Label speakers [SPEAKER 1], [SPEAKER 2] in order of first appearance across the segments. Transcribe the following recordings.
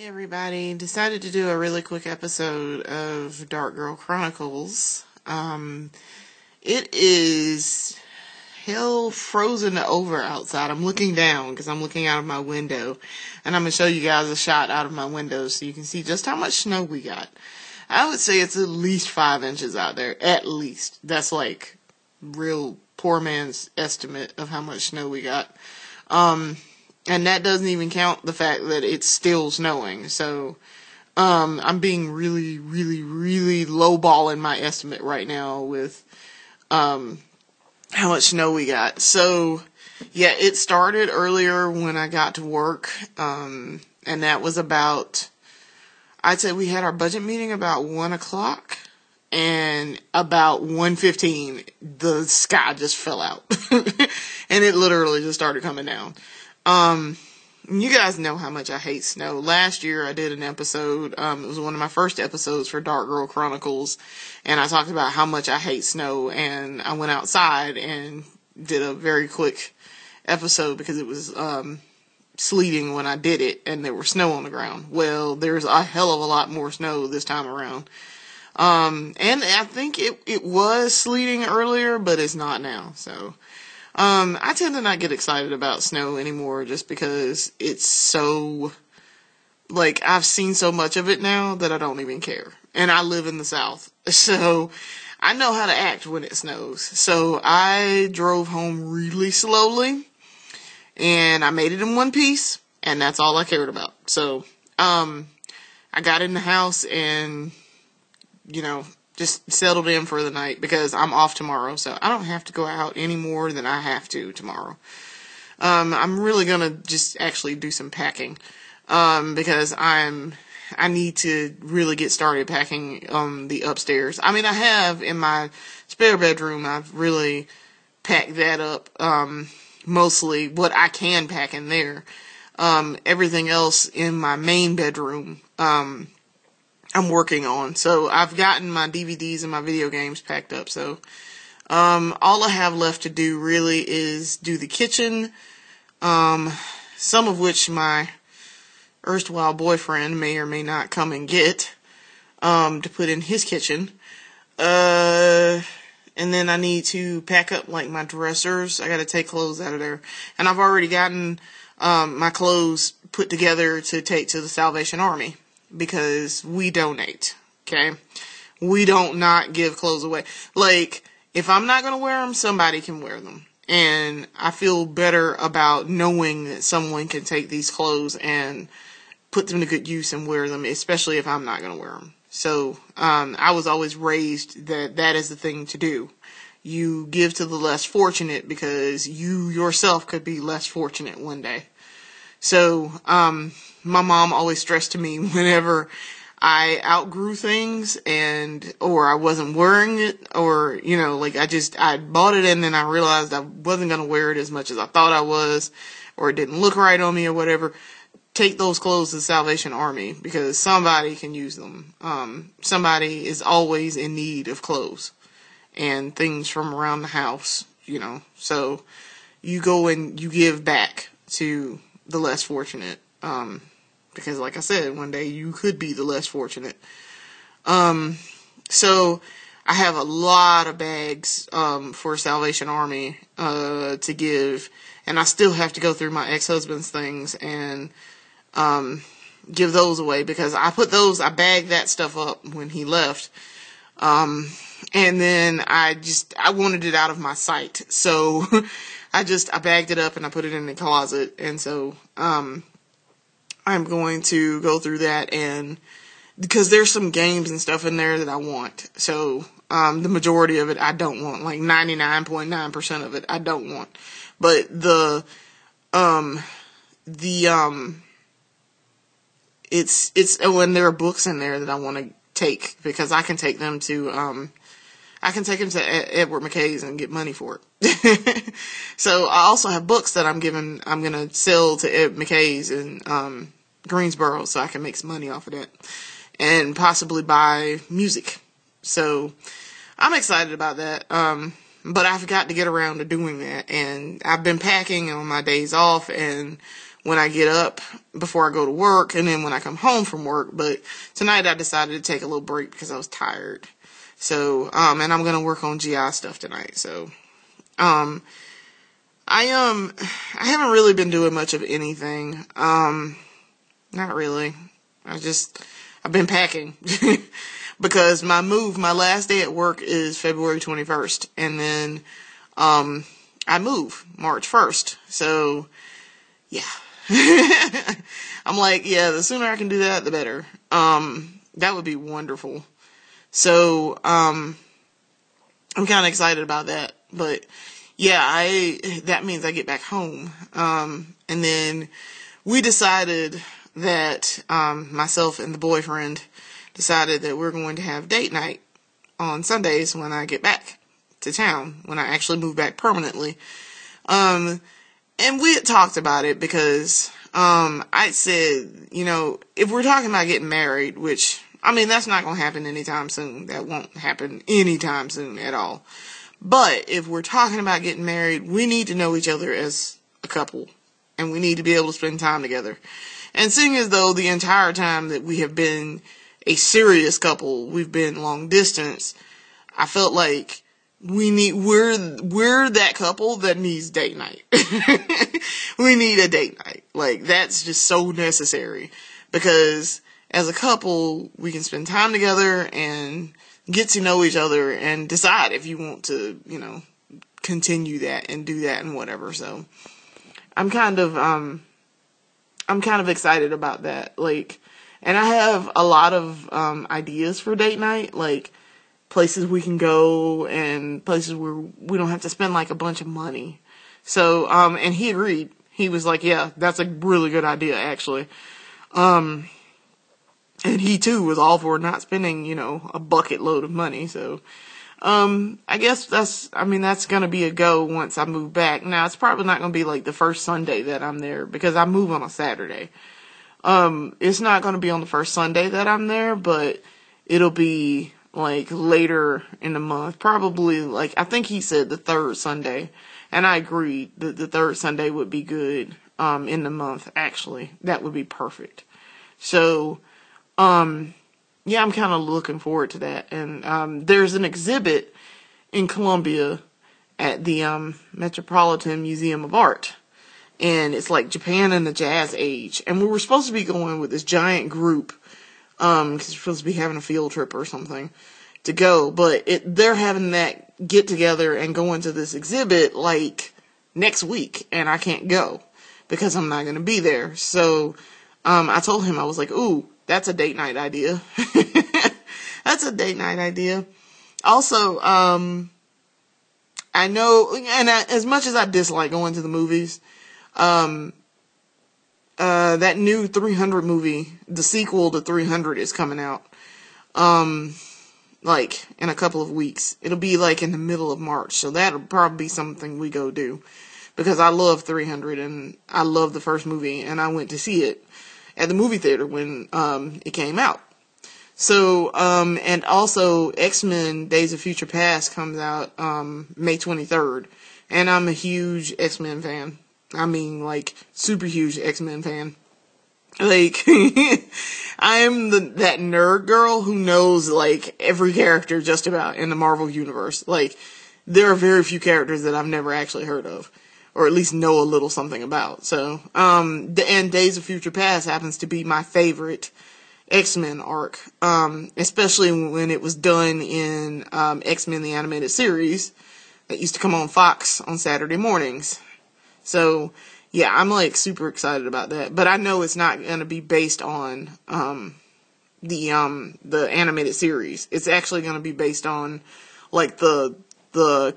[SPEAKER 1] Everybody, decided to do a really quick episode of Dark Girl Chronicles. It is hell frozen over outside. I'm looking down because I'm looking out of my window, and I'm going to show you guys a shot out of my window so you can see just how much snow we got. I would say it's at least 5 inches out there, at least. That's like real poor man's estimate of how much snow we got. And that doesn't even count the fact that it's still snowing. So, I'm being really, really, really lowballing my estimate right now with, how much snow we got. So, yeah, it started earlier when I got to work. And that was about, I'd say we had our budget meeting about 1 o'clock. And about 1:15, the sky just fell out. And it literally just started coming down. You guys know how much I hate snow. Last year I did an episode, it was one of my first episodes for Dark Girl Chronicles, and I talked about how much I hate snow, and I went outside and did a very quick episode because it was, sleeting when I did it, and there was snow on the ground. Well, there's a hell of a lot more snow this time around. And I think it was sleeting earlier, but it's not now, so. I tend to not get excited about snow anymore just because it's so, like, I've seen so much of it now that I don't even care. And I live in the South, so I know how to act when it snows. So I drove home really slowly, and I made it in one piece, and that's all I cared about. So, I got in the house and, just settled in for the night because I'm off tomorrow, so I don't have to go out any more than I have to tomorrow. I'm really gonna just actually do some packing, because I need to really get started packing, the upstairs. I mean, I have in my spare bedroom, I've really packed that up, mostly what I can pack in there. Everything else in my main bedroom, I'm working on. So I've gotten my DVDs and my video games packed up. So, all I have left to do really is do the kitchen, some of which my erstwhile boyfriend may or may not come and get, to put in his kitchen. And then I need to pack up like my dressers. I gotta take clothes out of there. And I've already gotten, my clothes put together to take to the Salvation Army. Because we donate, okay? We don't not give clothes away. Like, if I'm not gonna wear them, somebody can wear them. And I feel better about knowing that someone can take these clothes and put them to good use and wear them, especially if I'm not gonna wear them. So, I was always raised that is the thing to do. You give to the less fortunate because you yourself could be less fortunate one day. So, my mom always stressed to me whenever I outgrew things or I wasn't wearing it, or, I bought it and then I realized I wasn't going to wear it as much as I thought I was, or it didn't look right on me or whatever. Take those clothes to the Salvation Army because somebody can use them. Somebody is always in need of clothes and things from around the house, so you go and you give back to the less fortunate, because like I said, one day you could be the less fortunate. So I have a lot of bags, for Salvation Army, to give, and I still have to go through my ex-husband's things and, give those away because I bagged that stuff up when he left. And then I wanted it out of my sight. So I bagged it up and I put it in the closet. And so, I'm going to go through that because there's some games and stuff in there that I want. So, the majority of it I don't want, like 99.9% of it I don't want. But and there are books in there that I want to take because I can take them to, Edward McKay's and get money for it. So I also have books that I'm going to sell to Ed McKay's in, Greensboro so I can make some money off of that and possibly buy music. So I'm excited about that. But I've got to get around to doing that, and I've been packing on my days off, and when I get up before I go to work and then when I come home from work. But tonight I decided to take a little break because I was tired. So, and I'm going to work on GI stuff tonight. So, I haven't really been doing much of anything. Not really. I've been packing because my last day at work is February 21st. And then, I move March 1st. So, yeah. I'm like, yeah, the sooner I can do that, the better. That would be wonderful. So, I'm kind of excited about that, but yeah, that means I get back home. And then we decided that, myself and the boyfriend decided that we're going to have date night on Sundays when I get back to town, when I actually move back permanently. And we had talked about it because, I said, if we're talking about getting married, which, that's not going to happen anytime soon. That won't happen anytime soon at all. But if we're talking about getting married, we need to know each other as a couple. And we need to be able to spend time together. And seeing as though the entire time that we have been a serious couple, we've been long distance, I felt like we're that couple that needs date night. We need a date night. Like, that's just so necessary. Because as a couple, we can spend time together and get to know each other and decide if you want to, continue that and do that and whatever. So I'm kind of excited about that. Like, and I have a lot of, ideas for date night, like places we can go and places where we don't have to spend like a bunch of money. So, and he agreed. He was like, yeah, that's a really good idea, actually. And he too was all for not spending, a bucket load of money. So, I guess that's going to be a go once I move back. Now, it's probably not going to be like the first Sunday that I'm there because I move on a Saturday. It's not going to be on the first Sunday that I'm there, but it'll be like later in the month. Probably like, I think he said the third Sunday. And I agreed that the third Sunday would be good, in the month, actually. That would be perfect. So, yeah, I'm kind of looking forward to that. And, there's an exhibit in Columbia at the, Metropolitan Museum of Art. And it's like Japan in the Jazz Age. And we were supposed to be going with this giant group, because we're supposed to be having a field trip or something to go. But they're having that get together and go into this exhibit like next week. And I can't go because I'm not going to be there. So, I told him, I was like, ooh, that's a date night idea. That's a date night idea. Also, I know, and as much as I dislike going to the movies, that new 300 movie, the sequel to 300 is coming out, like in a couple of weeks. It'll be like in the middle of March. So that'll probably be something we go do because I love 300 and I love the first movie and I went to see it at the movie theater when, it came out. So, and also X-Men Days of Future Past comes out, May 23rd. And I'm a huge X-Men fan. Like, super huge X-Men fan. Like, I am that nerd girl who knows, like, every character just about in the Marvel Universe. Like, there are very few characters that I've never actually heard of. Or at least know a little something about. So, and Days of Future Past happens to be my favorite X-Men arc. Especially when it was done in, X-Men the Animated Series that used to come on Fox on Saturday mornings. So, yeah, I'm like super excited about that. But I know it's not going to be based on, the animated series. It's actually going to be based on, like, the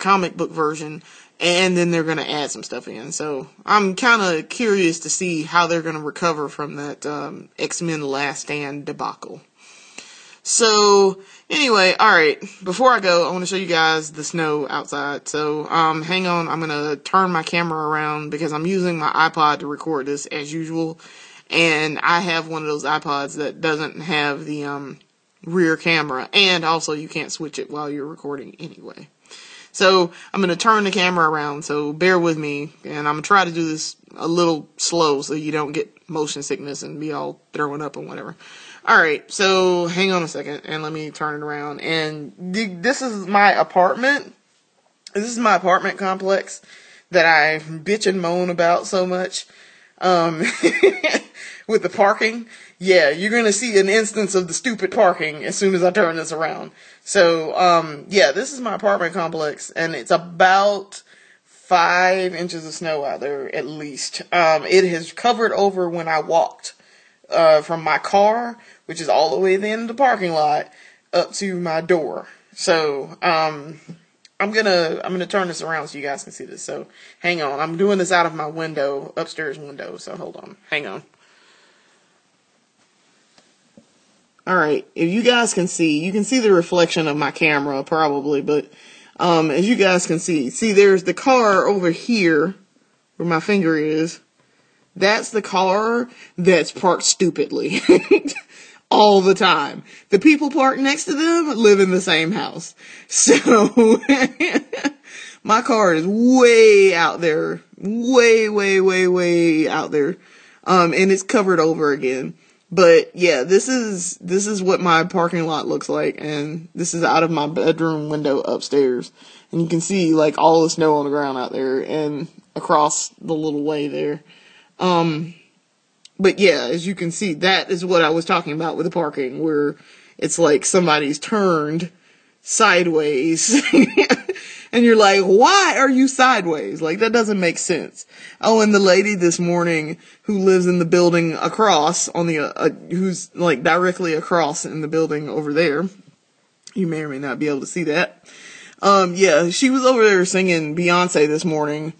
[SPEAKER 1] comic book version. And then they're going to add some stuff in. So, I'm kind of curious to see how they're going to recover from that, X-Men Last Stand debacle. So, anyway, alright, before I go, I want to show you guys the snow outside. So, hang on, I'm gonna turn my camera around because I'm using my iPod to record this as usual. And I have one of those iPods that doesn't have the, rear camera. And also, you can't switch it while you're recording anyway. So I'm going to turn the camera around, so bear with me, and I'm going to try to do this a little slow so you don't get motion sickness and be all throwing up and whatever. Alright, so hang on a second, and let me turn it around. And this is my apartment. This is my apartment complex that I bitch and moan about so much. With the parking. Yeah, you're going to see an instance of the stupid parking as soon as I turn this around. So, yeah, this is my apartment complex, and it's about 5 inches of snow out there, at least. It has covered over when I walked, from my car, which is all the way at the end of the parking lot, up to my door. So, I'm gonna turn this around so you guys can see this. So, hang on. I'm doing this out of my window, upstairs window, so hold on. Hang on. Alright, if you guys can see, you can see the reflection of my camera, probably, but, as you guys can see, there's the car over here, where my finger is. That's the car that's parked stupidly. All the time. The people parked next to them live in the same house. So, my car is way out there. Way out there. And it's covered over again. But yeah, this is what my parking lot looks like, and this is out of my bedroom window upstairs. And you can see like all the snow on the ground out there and across the little way there. But yeah, as you can see, that is what I was talking about with the parking, where it's like somebody's turned sideways. And you're like, why are you sideways? Like, that doesn't make sense. Oh, and the lady this morning who lives in the building across on the, who's like directly across in the building over there. You may or may not be able to see that. Yeah, she was over there singing Beyonce this morning.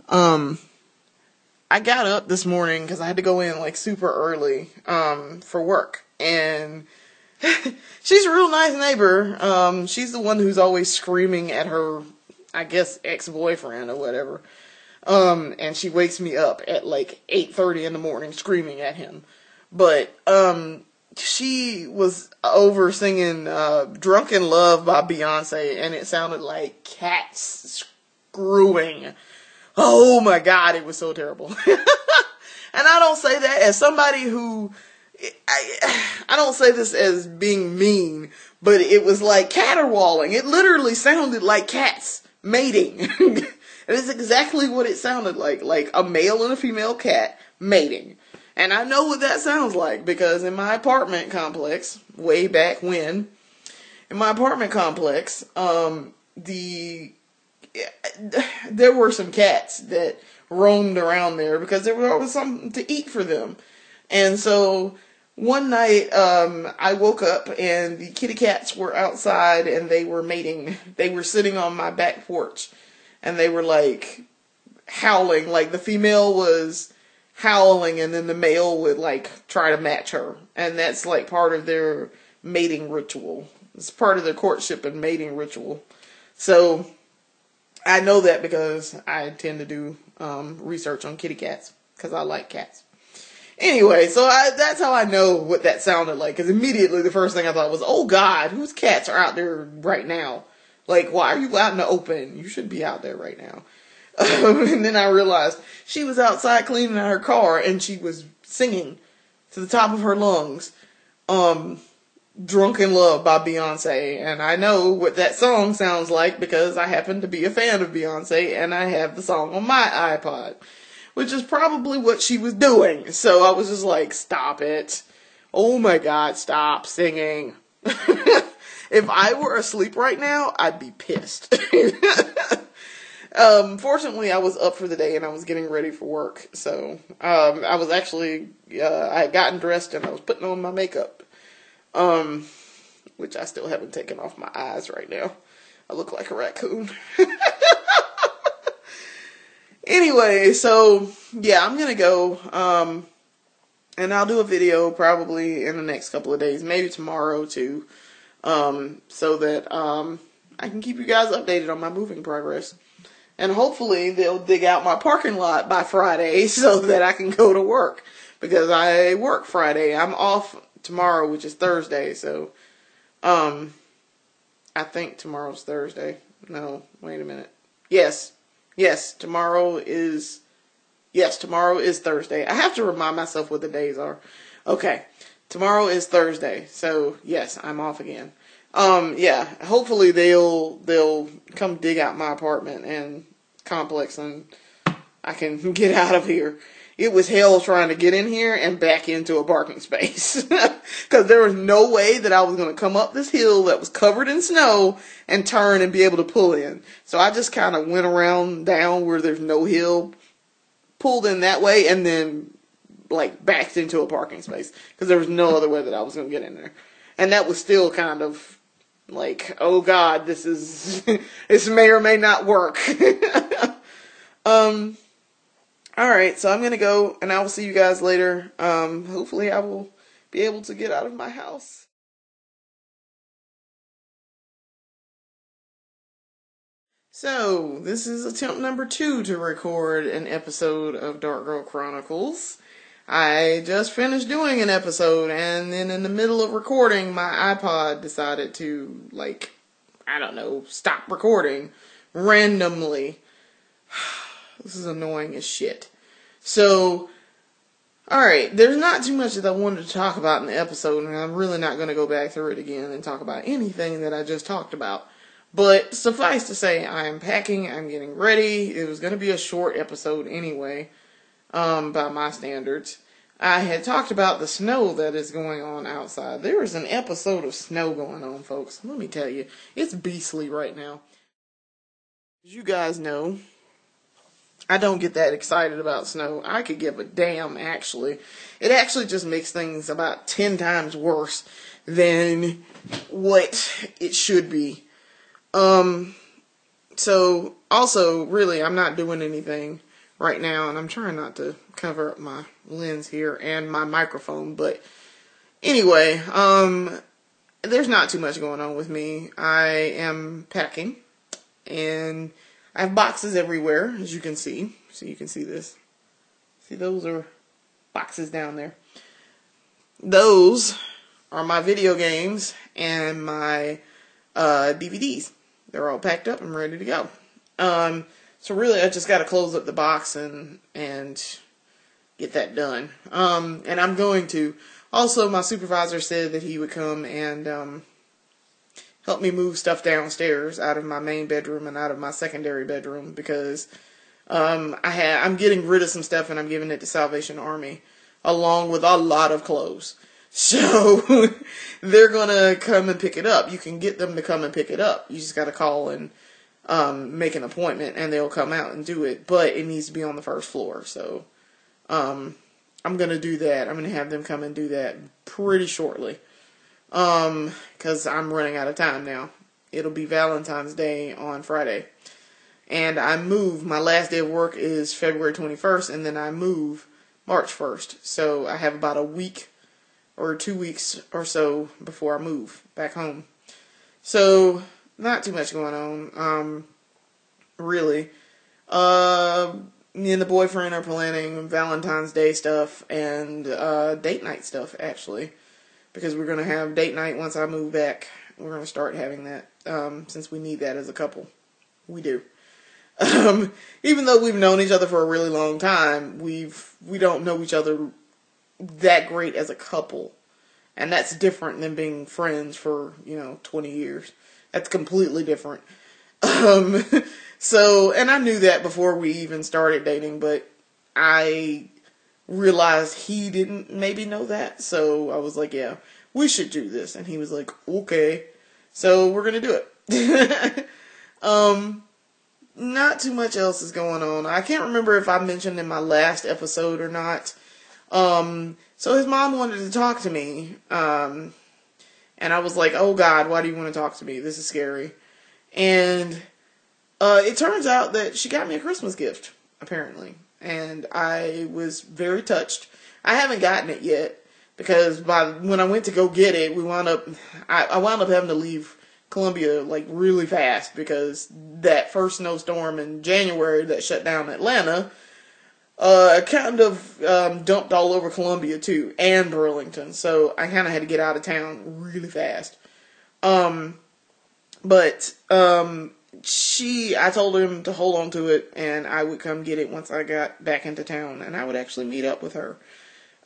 [SPEAKER 1] I got up this morning because I had to go in like super early, for work. And she's a real nice neighbor. She's the one who's always screaming at her, I guess, ex-boyfriend or whatever. And she wakes me up at like 8:30 in the morning screaming at him. But, she was over singing, Drunken Love by Beyonce, and it sounded like cats screwing. Oh my God, it was so terrible. And I don't say that as somebody who, I don't say this as being mean, but it was like caterwauling. It literally sounded like cats mating. It is exactly what it sounded like a male and a female cat mating. And I know what that sounds like, because in my apartment complex, way back when, in my apartment complex, there were some cats that roamed around there because there was something to eat for them. And so one night, I woke up and the kitty cats were outside and they were mating. They were sitting on my back porch and they were like howling, like the female was howling and then the male would like try to match her. And that's like part of their mating ritual. It's part of their courtship and mating ritual. So I know that because I tend to do research on kitty cats because I like cats. Anyway, so that's how I know what that sounded like, because immediately the first thing I thought was, oh God, whose cats are out there right now? Like, why are you out in the open? You should be out there right now. And then I realized she was outside cleaning out her car and she was singing to the top of her lungs, Drunken Love by Beyonce. And I know what that song sounds like because I happen to be a fan of Beyonce and I have the song on my iPod, which is probably what she was doing. So I was just like, stop it. Oh my God, stop singing. If I were asleep right now, I'd be pissed. Fortunately, I was up for the day and I was getting ready for work. So, I was actually, I had gotten dressed and I was putting on my makeup. Which I still haven't taken off my eyes right now. I look like a raccoon. Anyway, so, yeah, I'm gonna go, and I'll do a video probably in the next couple of days, maybe tomorrow too, so that, I can keep you guys updated on my moving progress. And hopefully they'll dig out my parking lot by Friday so that I can go to work, because I work Friday. I'm off tomorrow, which is Thursday, so, I think tomorrow's Thursday. No, wait a minute. Yes. Tomorrow is Thursday. I have to remind myself what the days are. Okay. Tomorrow is Thursday. So, yes, I'm off again. Yeah, hopefully they'll come dig out my apartment and complex and I can get out of here. It was hell trying to get in here and back into a parking space. Because there was no way that I was going to come up this hill that was covered in snow and turn and be able to pull in. So I just kind of went around down where there's no hill, pulled in that way, and then like backed into a parking space. Because there was no other way that I was going to get in there. And that was still kind of like, oh God, this may or may not work. Alright, so I'm going to go, and I will see you guys later. Hopefully I will be able to get out of my house. So, this is attempt number 2 to record an episode of Dark Girl Chronicles. I just finished doing an episode, and then in the middle of recording, my iPod decided to, stop recording randomly. This is annoying as shit. So, alright, there's not too much that I wanted to talk about in the episode, and I'm really not going to go back through it again and talk about anything that I just talked about. But suffice to say, I'm packing, I'm getting ready. It was going to be a short episode anyway, by my standards. I had talked about the snow that is going on outside. There is an episode of snow going on, folks. Let me tell you, it's beastly right now. As you guys know, I don't get that excited about snow. I could give a damn, actually. It actually just makes things about 10 times worse than what it should be. So, also, really, I'm not doing anything right now, and I'm trying not to cover up my lens here and my microphone, but anyway, there's not too much going on with me. I am packing, and I have boxes everywhere, as you can see. So you can see this. See, those are boxes down there. Those are my video games and my DVDs. They're all packed up and ready to go. So really, I just got to close up the box and get that done. And I'm going to. Also, my supervisor said that he would come and help me move stuff downstairs out of my main bedroom and out of my secondary bedroom because I'm getting rid of some stuff and I'm giving it to Salvation Army along with a lot of clothes. So they're gonna come and pick it up. You can get them to come and pick it up. You just gotta call and make an appointment and they'll come out and do it. But it needs to be on the first floor. So I'm gonna do that. I'm gonna have them come and do that pretty shortly. Cause I'm running out of time now. It'll be Valentine's Day on Friday. And I move, my last day of work is February 21st, and then I move March 1st. So I have about a week or 2 weeks or so before I move back home. So, not too much going on, really. Me and the boyfriend are planning Valentine's Day stuff and date night stuff, actually. Because we're going to have date night once I move back. We're going to start having that, since we need that as a couple. We do. Even though we've known each other for a really long time, we don't know each other that great as a couple. And that's different than being friends for, 20 years. That's completely different. So, and I knew that before we even started dating, but I realized he didn't maybe know that. So I was like, yeah, we should do this. And he was like, okay. So we're going to do it. Not too much else is going on. I can't remember if I mentioned in my last episode or not. So his mom wanted to talk to me. And I was like, oh God, why do you want to talk to me? This is scary. And it turns out that she got me a Christmas gift, apparently. And I was very touched. I haven't gotten it yet. Because when I went to go get it, I wound up having to leave Columbia like really fast because that first snowstorm in January that shut down Atlanta kind of dumped all over Columbia too, and Burlington. So I kind of had to get out of town really fast. But I told him to hold on to it, and I would come get it once I got back into town, and I would actually meet up with her.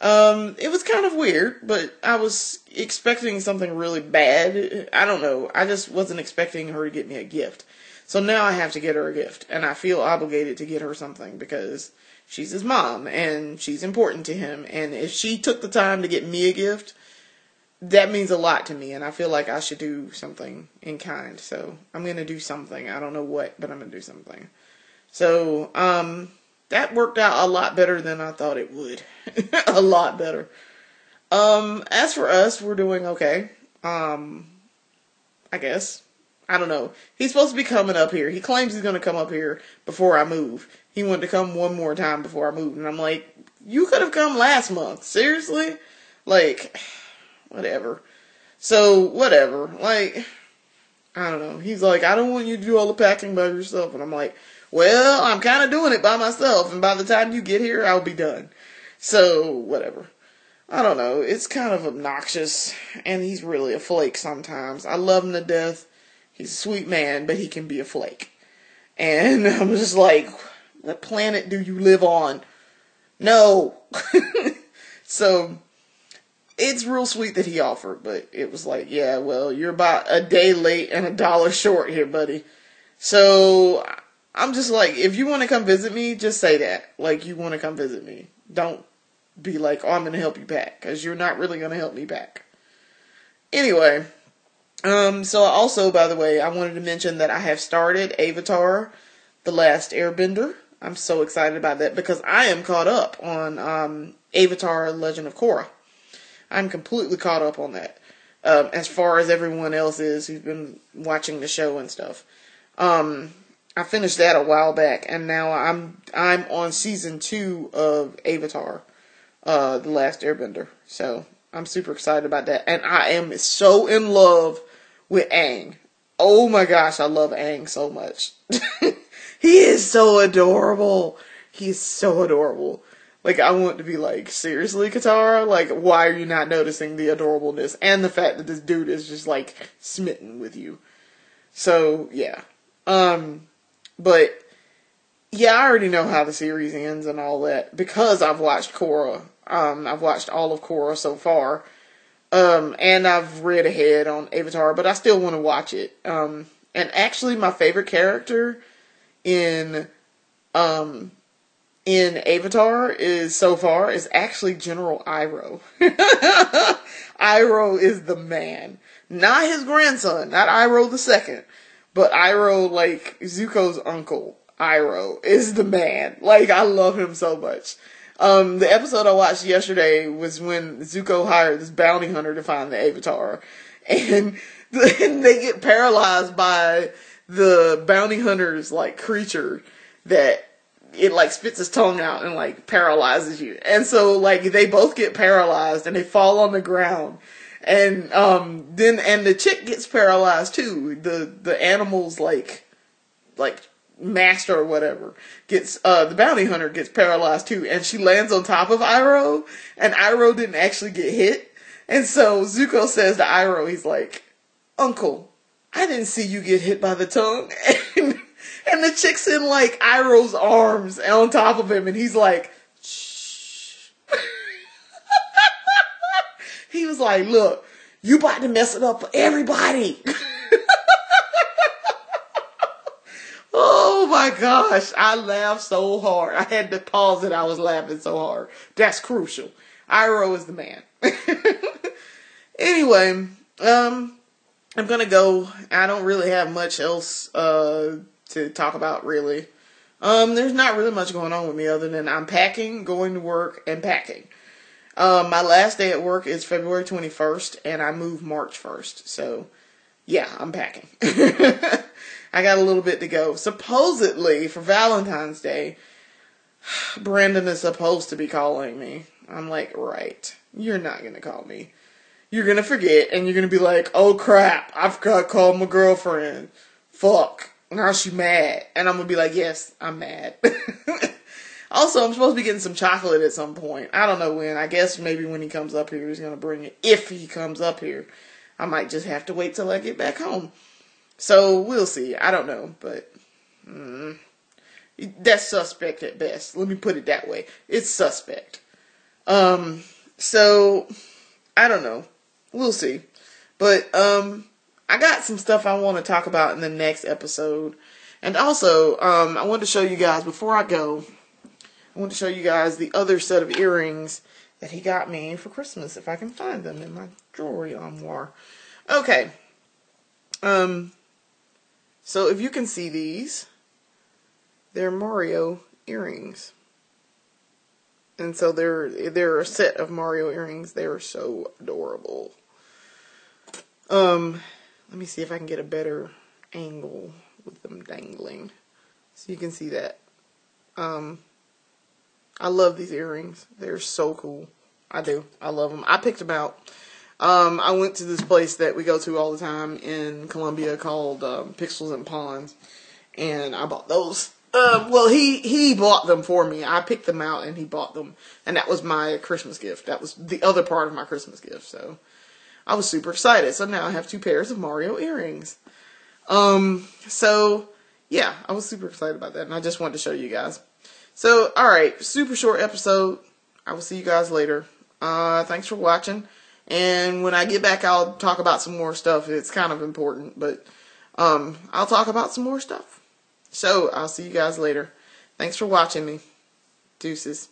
[SPEAKER 1] It was kind of weird, but I was expecting something really bad. I don't know. I just wasn't expecting her to get me a gift. So now I have to get her a gift, and I feel obligated to get her something because she's his mom, and she's important to him, and if she took the time to get me a gift, that means a lot to me, and I feel like I should do something in kind. So I'm going to do something. I don't know what, but I'm going to do something. So, that worked out a lot better than I thought it would. A lot better. As for us, we're doing okay. I guess. I don't know. He's supposed to be coming up here. He claims he's going to come up here before I move. He wanted to come one more time before I moved. And I'm like, you could have come last month. Seriously? Like, whatever. So, whatever. Like, I don't know. He's like, I don't want you to do all the packing by yourself. And I'm like, well, I'm kind of doing it by myself. And by the time you get here, I'll be done. So, whatever. I don't know. It's kind of obnoxious. And he's really a flake sometimes. I love him to death. He's a sweet man, but he can be a flake. And I'm just like, what planet do you live on? No. So, it's real sweet that he offered, but it was like, yeah, well, you're about a day late and $1 short here, buddy. So, I'm just like, if you want to come visit me, just say that. Like, you want to come visit me. Don't be like, oh, I'm going to help you pack, because you're not really going to help me pack. Anyway, so also, by the way, I wanted to mention that I have started Avatar: The Last Airbender. I'm so excited about that because I am caught up on Avatar: Legend of Korra. I'm completely caught up on that, as far as everyone else is who's been watching the show and stuff. I finished that a while back, and now I'm on season 2 of Avatar: The Last Airbender. So I'm super excited about that, and I am so in love with Aang. Oh my gosh, I love Aang so much. He is so adorable. He is so adorable. Like, I want to be like, seriously, Katara? Like, why are you not noticing the adorableness and the fact that this dude is just like smitten with you? So yeah. But yeah, I already know how the series ends and all that because I've watched Korra. I've watched all of Korra so far. And I've read ahead on Avatar, but I still want to watch it. And actually my favorite character in Avatar is actually General Iroh. Iroh is the man. Not his grandson, not Iroh the second, but Iroh, like, Zuko's uncle. Iroh is the man. Like, I love him so much. The episode I watched yesterday was when Zuko hired this bounty hunter to find the Avatar. And they get paralyzed by the bounty hunter's, like, creature that it, like, spits its tongue out and, like, paralyzes you. And so, like, they both get paralyzed and they fall on the ground. And, then the chick gets paralyzed too. The animal's, like, master or whatever gets, the bounty hunter gets paralyzed too. And she lands on top of Iroh, and Iroh didn't actually get hit. And so Zuko says to Iroh, he's like, Uncle, I didn't see you get hit by the tongue. And the chick's in, like, Iroh's arms on top of him, and he's like, shh. He was like, look, you about to mess it up for everybody. Oh my gosh, I laughed so hard. I had to pause it. I was laughing so hard. That's crucial. Iroh is the man. Anyway, I'm gonna go. I don't really have much else to talk about, really. There's not really much going on with me other than I'm packing, going to work, and packing. My last day at work is February 21st, and I move March 1st. So, yeah, I'm packing. I got a little bit to go. Supposedly, for Valentine's Day, Brandon is supposed to be calling me. I'm like, right, you're not going to call me. You're going to forget, and you're going to be like, oh crap, I forgot to call my girlfriend. Fuck. Now she mad. And I'm going to be like, yes, I'm mad. Also, I'm supposed to be getting some chocolate at some point. I don't know when. I guess maybe when he comes up here, he's going to bring it. If he comes up here. I might just have to wait till I get back home. So we'll see. I don't know, but that's suspect at best. Let me put it that way. It's suspect. So I don't know. We'll see. But I got some stuff I want to talk about in the next episode. And also, I wanted to show you guys before I go. I want to show you guys the other set of earrings that he got me for Christmas, if I can find them in my jewelry armoire. Okay. So if you can see these, they're Mario earrings. And so they're a set of Mario earrings. They're so adorable. Let me see if I can get a better angle with them dangling, so you can see that. I love these earrings. They're so cool. I do. I love them. I picked them out. I went to this place that we go to all the time in Columbia called Pixels and Pawns, and I bought those. Well, he bought them for me. I picked them out, and he bought them, and that was my Christmas gift. That was the other part of my Christmas gift. So I was super excited. So now I have 2 pairs of Mario earrings. So yeah, I was super excited about that, and I just wanted to show you guys. So, alright, super short episode. I will see you guys later. Thanks for watching. And when I get back, I'll talk about some more stuff. It's kind of important, but I'll talk about some more stuff. So, I'll see you guys later. Thanks for watching me. Deuces.